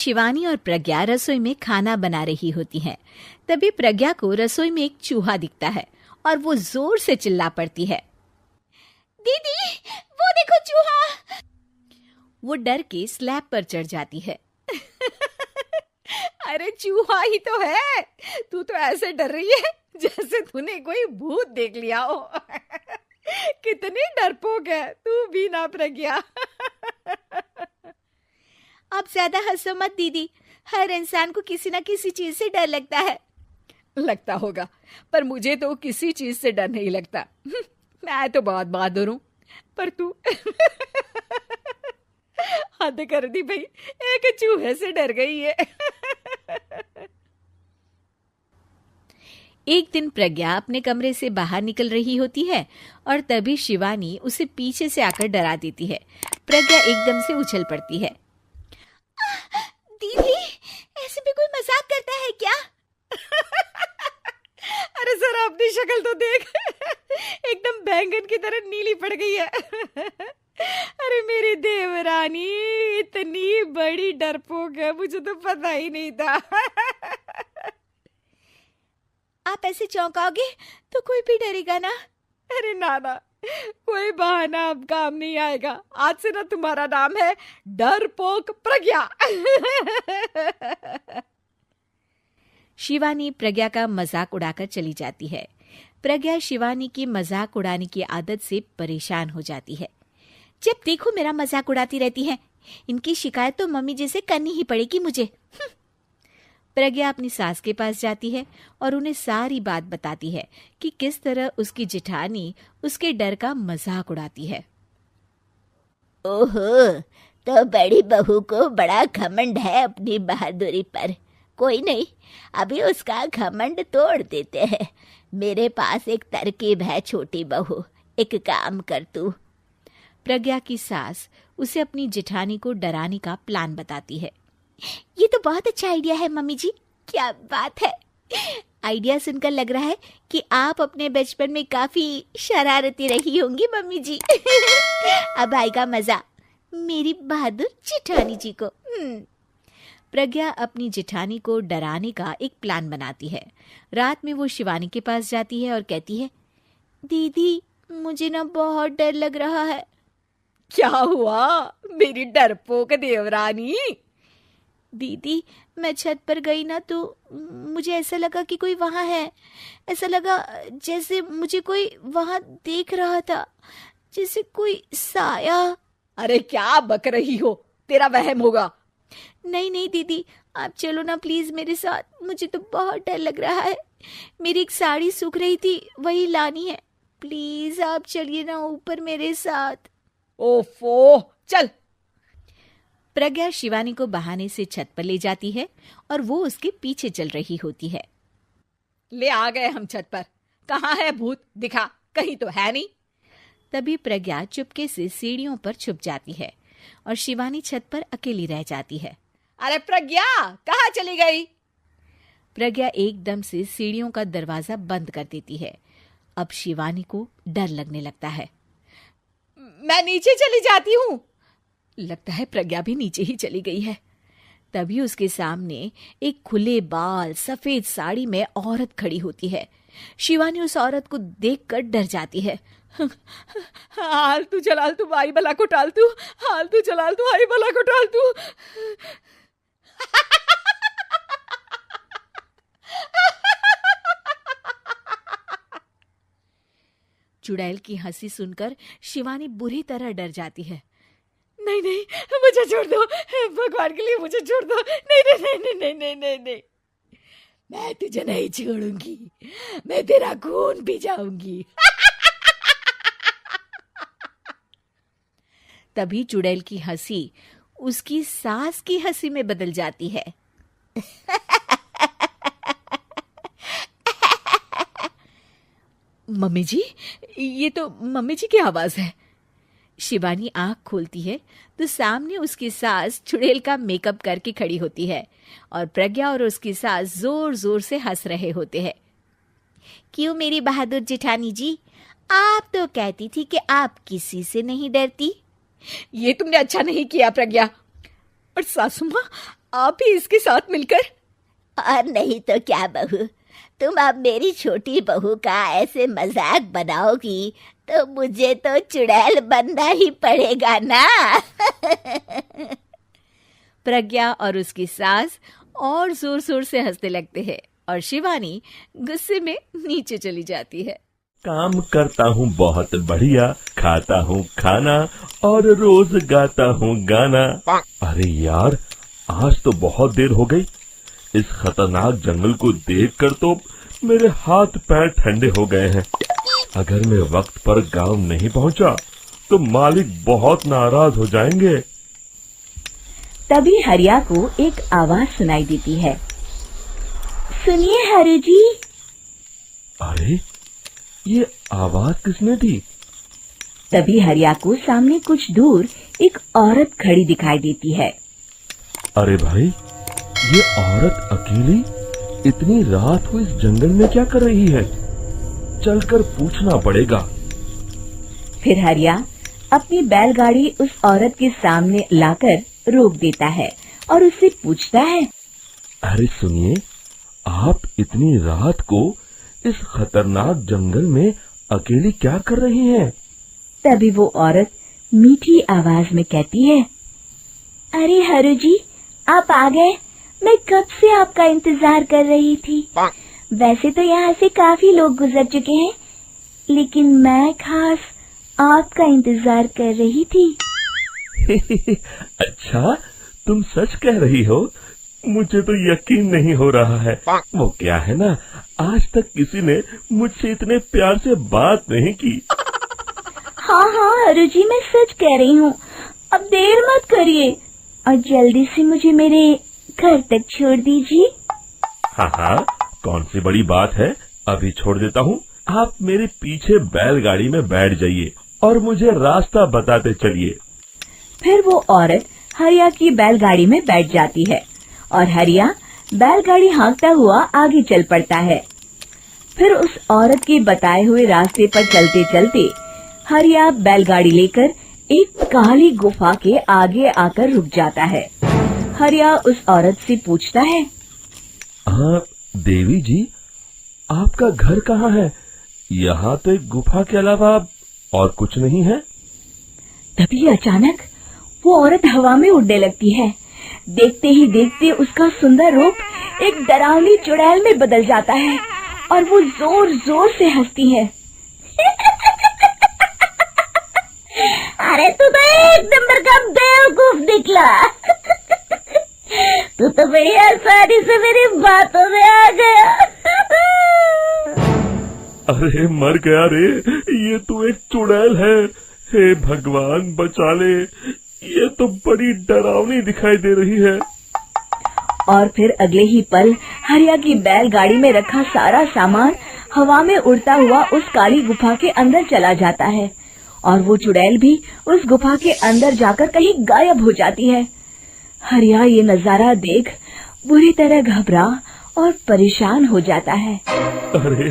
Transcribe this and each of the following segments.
शिवानी और प्रज्ञा रसोई में खाना बना रही होती हैं। तभी प्रज्ञा को रसोई में एक चूहा दिखता है और वो जोर से चिल्ला पड़ती है, दीदी वो देखो चूहा। वो डर के स्लैब पर चढ़ जाती है। अरे चूहा ही तो है, तू तो ऐसे डर रही है जैसे तूने कोई भूत देख लिया हो। कितनी डरपोक है तू भी ना प्रज्ञा। आप ज्यादा हंसो मत दीदी, हर इंसान को किसी ना किसी चीज से डर लगता है। लगता होगा, पर मुझे तो किसी चीज से डर नहीं लगता। मैं तो बहुत बहादुर हूं, पर तू हद कर दी भाई, एक चूहे से डर गई है। एक दिन प्रज्ञा अपने कमरे से बाहर निकल रही होती है और तभी शिवानी उसे पीछे से आकर डरा देती है। प्रज्ञा एकदम से उछल पड़ती है। दीदी ऐसे भी कोई मजाक करता है क्या? अरे जरा अपनी शक्ल तो देख, एकदम बैंगन की तरह नीली पड़ गई है। अरे मेरी देवरानी इतनी बड़ी डरपोक है, मुझे तो पता ही नहीं था। आप ऐसे चौंकाओगे तो कोई भी डरेगा ना। अरे नाना, कोई बहाना अब काम नहीं आएगा। आज से ना तुम्हारा नाम है डरपोक प्रज्ञा। शिवानी प्रज्ञा का मजाक उड़ाकर चली जाती है। प्रज्ञा शिवानी की मजाक उड़ाने की आदत से परेशान हो जाती है। जब देखो मेरा मजाक उड़ाती रहती है, इनकी शिकायत तो मम्मी जी से करनी ही पड़ेगी मुझे। प्रज्ञा अपनी सास के पास जाती है और उन्हें सारी बात बताती है कि किस तरह उसकी जेठानी उसके डर का मजाक उड़ाती है। ओहो, तो बड़ी बहू को बड़ा घमंड है अपनी बहादुरी पर। कोई नहीं, अभी उसका घमंड तोड़ देते हैं। मेरे पास एक तरकीब है छोटी बहू, एक काम कर तू। प्रज्ञा की सास उसे अपनी जेठानी को डराने का प्लान बताती है। ये तो बहुत अच्छा आइडिया है मम्मी जी, क्या बात है। आइडिया सुनकर लग रहा है कि आप अपने बचपन में काफी शरारती रही होंगी मम्मी जी। अब आएगा मजा मेरी बहादुर जेठानी जी को। प्रज्ञा अपनी जेठानी को डराने का एक प्लान बनाती है। रात में वो शिवानी के पास जाती है और कहती है, दीदी मुझे ना बहुत डर लग रहा है। क्या हुआ मेरी डरपोक देवरानी? दीदी मैं छत पर गई ना तो मुझे ऐसा लगा कि कोई वहां है। ऐसा लगा जैसे मुझे कोई वहां देख रहा था, जैसे कोई साया। अरे क्या बक रही हो, तेरा वहम होगा। नहीं नहीं दीदी, आप चलो ना प्लीज मेरे साथ, मुझे तो बहुत डर लग रहा है। मेरी एक साड़ी सूख रही थी, वही लानी है। प्लीज आप चलिए ना ऊपर मेरे साथ। ओफो, चल। प्रज्ञा शिवानी को बहाने से छत पर ले जाती है और वो उसके पीछे चल रही होती है। ले आ गए हम छत पर, कहाँ है भूत, दिखा, कहीं तो है नहीं। तभी प्रज्ञा चुपके से सीढ़ियों पर छुप जाती है और शिवानी छत पर अकेली रह जाती है। अरे प्रज्ञा कहाँ चली गई? प्रज्ञा एकदम से सीढ़ियों का दरवाजा बंद कर देती है। अब शिवानी को डर लगने लगता है। मैं नीचे चली जाती हूँ। लगता है प्रज्ञा भी नीचे ही चली गई है। तभी उसके सामने एक खुले बाल सफेद साड़ी में औरत खड़ी होती है। शिवानी उस औरत को देखकर डर जाती है। हाल तू जलाल तू आई बला को टाल तू, हाल तू जलाल तू आई बला को टाल तू। चुड़ैल की हंसी सुनकर शिवानी बुरी तरह डर जाती है। नहीं नहीं, मुझे छोड़ दो, भगवान के लिए मुझे छोड़ दो। नहीं नहीं नहीं नहीं नहीं नहीं नहीं, नहीं। मैं तुझे नहीं छोड़ूंगी, मैं तेरा खून पी जाऊंगी। तभी चुड़ैल की हंसी उसकी सास की हंसी में बदल जाती है। मम्मी जी, ये तो मम्मी जी की आवाज है। शिवानी आंख खोलती है तो सामने उसकी सास चुड़ैल का मेकअप करके खड़ी होती है और प्रज्ञा और उसकी सास जोर जोर से हंस रहे होते हैं। क्यों मेरी बहादुर जेठानी जी, आप तो कहती थी कि आप किसी से नहीं डरती। ये तुमने अच्छा नहीं किया प्रज्ञा। और सासू माँ, आप ही इसके साथ मिलकर। और नहीं तो क्या बहू, तुम अब मेरी छोटी बहू का ऐसे मजाक बनाओगी तो मुझे तो चुड़ैल बनना ही पड़ेगा ना। प्रज्ञा और उसकी सास और जोर जोर से हंसने लगते हैं और शिवानी गुस्से में नीचे चली जाती है। काम करता हूँ बहुत बढ़िया, खाता हूँ खाना और रोज गाता हूँ गाना। अरे यार, आज तो बहुत देर हो गई। इस खतरनाक जंगल को देखकर तो मेरे हाथ पैर ठंडे हो गए हैं। अगर मैं वक्त पर गांव नहीं पहुंचा तो मालिक बहुत नाराज हो जाएंगे। तभी हरिया को एक आवाज सुनाई देती है। सुनिए हरु जी। अरे, ये आवाज किसने दी? तभी हरिया को सामने कुछ दूर एक औरत खड़ी दिखाई देती है। अरे भाई, ये औरत अकेली इतनी रात को इस जंगल में क्या कर रही है? चलकर पूछना पड़ेगा। फिर हरिया अपनी बैलगाड़ी उस औरत के सामने लाकर रोक देता है और उससे पूछता है। अरे सुनिए, आप इतनी रात को इस खतरनाक जंगल में अकेली क्या कर रही हैं? तभी वो औरत मीठी आवाज में कहती है। अरे हरु जी, आप आ गए। मैं कब से आपका इंतजार कर रही थी। वैसे तो यहाँ से काफी लोग गुजर चुके हैं, लेकिन मैं खास आपका इंतजार कर रही थी। अच्छा, तुम सच कह रही हो? मुझे तो यकीन नहीं हो रहा है। वो क्या है ना, आज तक किसी ने मुझसे इतने प्यार से बात नहीं की। हाँ हाँ हरु जी, मैं सच कह रही हूँ। अब देर मत करिए और जल्दी से मुझे मेरे घर तक छोड़ दीजिए। हाँ हाँ, कौन सी बड़ी बात है, अभी छोड़ देता हूँ। आप मेरे पीछे बैलगाड़ी में बैठ जाइए और मुझे रास्ता बताते चलिए। फिर वो औरत हरिया की बैलगाड़ी में बैठ जाती है और हरिया बैलगाड़ी हाँकता हुआ आगे चल पड़ता है। फिर उस औरत के बताए हुए रास्ते पर चलते चलते हरिया बैलगाड़ी लेकर एक काली गुफा के आगे आकर रुक जाता है। हरिया उस औरत से पूछता है। देवी जी, आपका घर कहाँ है? यहाँ तो एक गुफा के अलावा और कुछ नहीं है। तभी अचानक वो औरत हवा में उड़ने लगती है। देखते ही देखते उसका सुंदर रूप एक डरावनी चुड़ैल में बदल जाता है और वो जोर जोर से हंसती है। अरे तू तो एक नंबर का बेवकूफ निकला। तू तो बड़ी आसानी से मेरी बातों में आ गया। अरे मर गया रे, ये तो एक चुड़ैल है। हे भगवान बचा ले, ये तो बड़ी डरावनी दिखाई दे रही है। और फिर अगले ही पल हरिया की बैलगाड़ी में रखा सारा सामान हवा में उड़ता हुआ उस काली गुफा के अंदर चला जाता है और वो चुड़ैल भी उस गुफा के अंदर जाकर कहीं गायब हो जाती है। हरिया ये नजारा देख बुरी तरह घबरा और परेशान हो जाता है। अरे,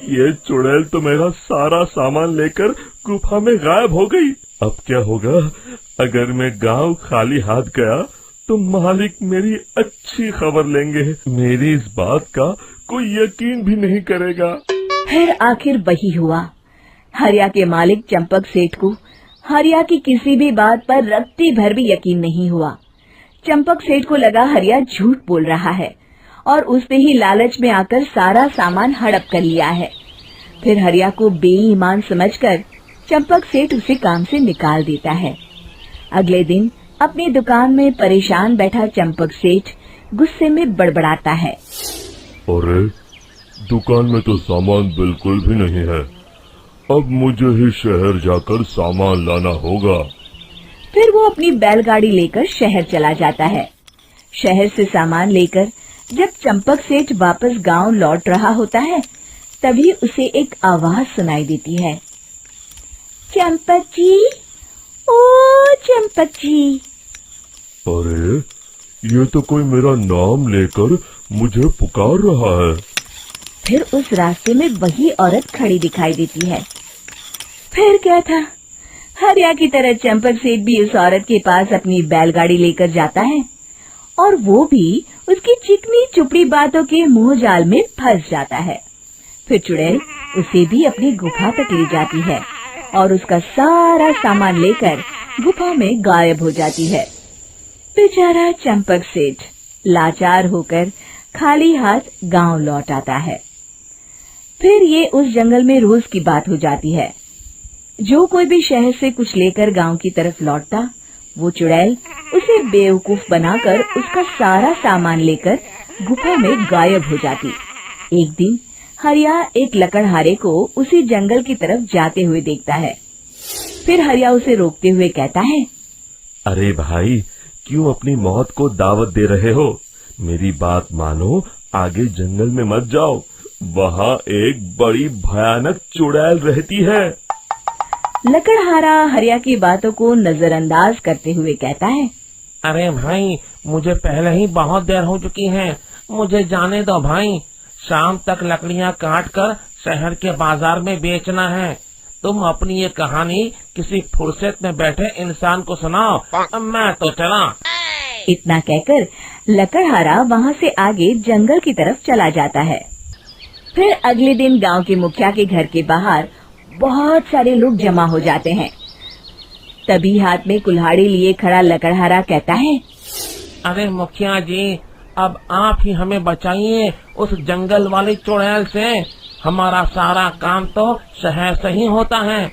ये चुड़ैल तो मेरा सारा सामान लेकर गुफा में गायब हो गई। अब क्या होगा? अगर मैं गांव खाली हाथ गया तो मालिक मेरी अच्छी खबर लेंगे। मेरी इस बात का कोई यकीन भी नहीं करेगा। फिर आखिर वही हुआ। हरिया के मालिक चंपक सेठ को हरिया की किसी भी बात पर रत्ती भर भी यकीन नहीं हुआ। चंपक सेठ को लगा हरिया झूठ बोल रहा है और उसने ही लालच में आकर सारा सामान हड़प कर लिया है। फिर हरिया को बेईमान समझकर चंपक सेठ उसे काम से निकाल देता है। अगले दिन अपनी दुकान में परेशान बैठा चंपक सेठ गुस्से में बड़बड़ाता है। अरे, दुकान में तो सामान बिल्कुल भी नहीं है। अब मुझे ही शहर जाकर सामान लाना होगा। फिर वो अपनी बैलगाड़ी लेकर शहर चला जाता है। शहर से सामान लेकर जब चंपक सेठ वापस गांव लौट रहा होता है, तभी उसे एक आवाज सुनाई देती है। चंपक जी, ओ चंपक जी। अरे, ये तो कोई मेरा नाम लेकर मुझे पुकार रहा है। फिर उस रास्ते में वही औरत खड़ी दिखाई देती है। फिर क्या था, हरिया की तरह चंपक सेठ भी उस औरत के पास अपनी बैलगाड़ी लेकर जाता है और वो भी उसकी चिकनी चुपड़ी बातों के मोह जाल में फंस जाता है। फिर चुड़ैल उसे भी अपनी गुफा तक ले जाती है और उसका सारा सामान लेकर गुफा में गायब हो जाती है। बेचारा चंपक सेठ लाचार होकर खाली हाथ गांव लौट आता है। फिर ये उस जंगल में रोज की बात हो जाती है। जो कोई भी शहर से कुछ लेकर गांव की तरफ लौटता, वो चुड़ैल उसे बेवकूफ बनाकर उसका सारा सामान लेकर गुफा में गायब हो जाती। एक दिन हरिया एक लकड़हारे को उसी जंगल की तरफ जाते हुए देखता है। फिर हरिया उसे रोकते हुए कहता है, अरे भाई, क्यों अपनी मौत को दावत दे रहे हो? मेरी बात मानो, आगे जंगल में मत जाओ, वहाँ एक बड़ी भयानक चुड़ैल रहती है। लकड़हारा हरिया की बातों को नजरअंदाज करते हुए कहता है, अरे भाई, मुझे पहले ही बहुत देर हो चुकी है, मुझे जाने दो भाई। शाम तक लकड़ियाँ काट कर शहर के बाजार में बेचना है। तुम अपनी ये कहानी किसी फुर्सत में बैठे इंसान को सुनाओ, मैं तो चला। इतना कहकर लकड़हारा वहाँ से आगे जंगल की तरफ चला जाता है। फिर अगले दिन गांव के मुखिया के घर के बाहर बहुत सारे लोग जमा हो जाते हैं। तभी हाथ में कुल्हाड़ी लिए खड़ा लकड़हारा कहता है, अरे मुखिया जी, अब आप ही हमें बचाइए उस जंगल वाली चुड़ैल से। हमारा सारा काम तो शहर से ही होता है।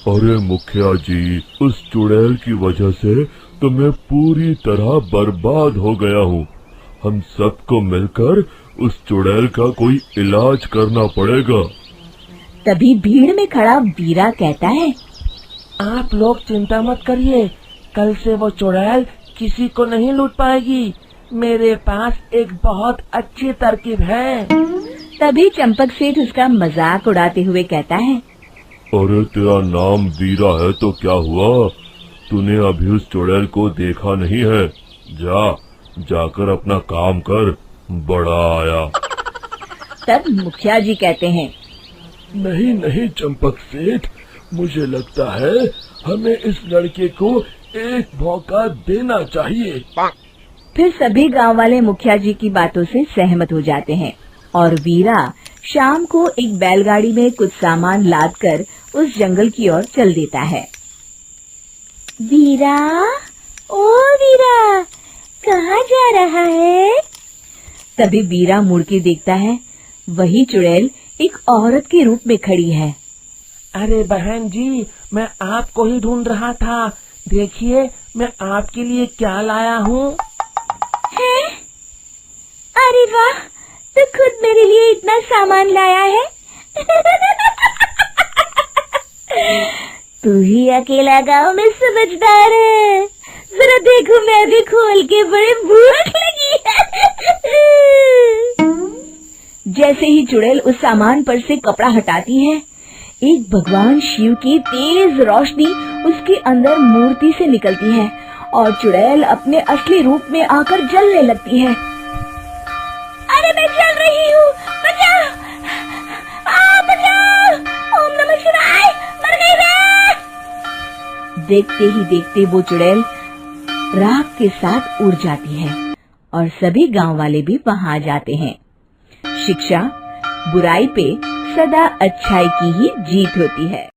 अरे मुखिया जी, उस चुड़ैल की वजह से तो मैं पूरी तरह बर्बाद हो गया हूँ। हम सबको मिलकर उस चुड़ैल का कोई इलाज करना पड़ेगा। तभी भीड़ में खड़ा वीरा कहता है, आप लोग चिंता मत करिए, कल से वो चुड़ैल किसी को नहीं लूट पाएगी। मेरे पास एक बहुत अच्छी तरकीब है। तभी चंपक सेठ उसका मजाक उड़ाते हुए कहता है, अरे तेरा नाम वीरा है तो क्या हुआ? तूने अभी उस चुड़ैल को देखा नहीं है? जाकर अपना काम कर, बड़ा आया। तब मुखिया जी कहते हैं, नहीं चंपक सेठ, मुझे लगता है हमें इस लड़के को एक मौका देना चाहिए। फिर सभी गांव वाले मुखिया जी की बातों से सहमत हो जाते हैं और वीरा शाम को एक बैलगाड़ी में कुछ सामान लादकर उस जंगल की ओर चल देता है। वीरा, ओ वीरा, कहाँ जा रहा है? तभी वीरा मुड़ के देखता है, वही चुड़ैल एक औरत के रूप में खड़ी है। अरे बहन जी, मैं आपको ही ढूंढ रहा था। देखिए, मैं आपके लिए क्या लाया हूँ। अरे वाह, तो खुद मेरे लिए इतना सामान लाया है। तू ही अकेला गांव में समझदार है। जरा देखो, मैं भी खोल के, बड़े भूख लगी है। जैसे ही चुड़ैल उस सामान पर से कपड़ा हटाती है, एक भगवान शिव की तेज रोशनी उसके अंदर मूर्ति से निकलती है और चुड़ैल अपने असली रूप में आकर जलने लगती है। अरे मैं जल रही हूँ, बचाओ, बचाओ, ओम नमः शिवाय, मर गई मैं। देखते ही देखते वो चुड़ैल राख के साथ उड़ जाती है और सभी गांव वाले भी वहां आ जाते हैं। शिक्षा बुराई पे सदा अच्छाई की ही जीत होती है।